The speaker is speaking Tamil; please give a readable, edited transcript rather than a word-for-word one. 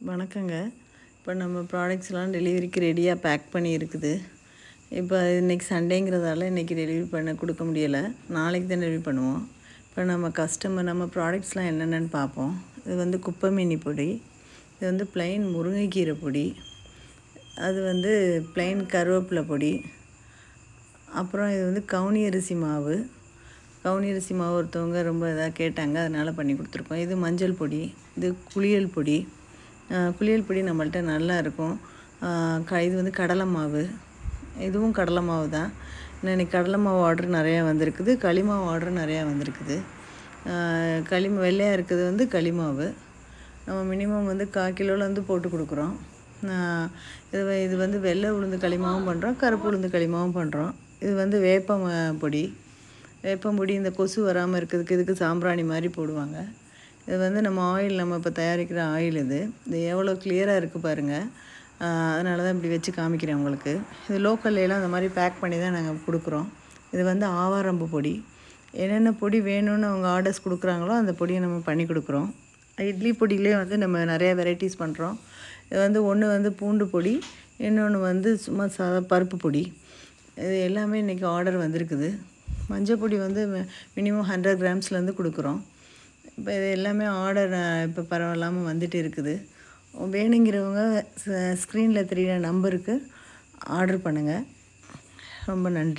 வணக்கங்க. இப்போ நம்ம ப்ராடக்ட்ஸ்லாம் டெலிவரிக்கு ரெடியாக பேக் பண்ணி இருக்குது. இப்போ இன்றைக்கி சண்டேங்கிறதால இன்றைக்கி டெலிவரி பண்ண கொடுக்க முடியலை. நாளைக்கு தான் டெலிவரி பண்ணுவோம். இப்போ நம்ம ப்ராடக்ட்ஸ்லாம் என்னென்னு பார்ப்போம். இது வந்து குப்பைமேனி பொடி, இது வந்து ப்ளைன் முருங்கைக்கீரை பொடி, அது வந்து ப்ளைன் கருவேப்பிலை பொடி, அப்புறம் இது வந்து கவுனி அரிசி மாவு ஒருத்தவங்க ரொம்ப இதாக கேட்டாங்க, அதனால் பண்ணி கொடுத்துருக்கோம். இது மஞ்சள் பொடி, இது குளியல் பொடி. குளியல் பொடி நம்மள்ட்ட நல்லா இருக்கும். இது வந்து கடலை மாவு, இதுவும் கடலை மாவு தான். இன்றைக்கி கடலை மாவு ஆர்டர் நிறையா வந்திருக்குது, களி மாவு ஆர்டர் நிறையா வந்திருக்குது. வெள்ளையாக இருக்கிறது வந்து களி மாவு. நம்ம மினிமம் வந்து 1/4 கிலோவில் போட்டு கொடுக்குறோம். இது வந்து வெள்ளை உளுந்து களிமாவும் பண்ணுறோம், கருப்பு உளுந்து களிமாவும் பண்ணுறோம். இது வந்து வேப்பம்பொடி. இந்த கொசு வராமல் இருக்கிறதுக்கு இதுக்கு சாம்பிராணி மாதிரி போடுவாங்க. இது வந்து நம்ம இப்போ தயாரிக்கிற ஆயில். இது எவ்வளோ கிளியராக இருக்குது பாருங்கள். அதனால தான் இப்படி வச்சு காமிக்கிறேன் உங்களுக்கு. இது லோக்கல்லாம் அந்த மாதிரி பேக் பண்ணி தான் நாங்கள் கொடுக்குறோம். இது வந்து ஆவாரம்பு பொடி. என்னென்ன பொடி வேணும்னு அவங்க ஆர்டர்ஸ் கொடுக்குறாங்களோ அந்த பொடியை நம்ம பண்ணி கொடுக்குறோம். இட்லி பொடியிலே வந்து நம்ம நிறையா வெரைட்டிஸ் பண்ணுறோம். இது வந்து ஒன்று வந்து பூண்டு பொடி, இன்னொன்று வந்து சும்மா பருப்பு பொடி. இது எல்லாமே இன்றைக்கி ஆர்டர் வந்திருக்குது. மஞ்சள் பொடி வந்து மினிமம் 100 கிராம்ஸ்லேருந்து கொடுக்குறோம். இப்போ இது எல்லாமே ஆர்டர் இப்போ பரவாயில்லாமல் வந்துட்டு இருக்குது. வேணுங்கிறவங்க ஸ்க்ரீனில் தெரிகிற நம்பருக்கு ஆர்டர் பண்ணுங்கள். ரொம்ப நன்றி.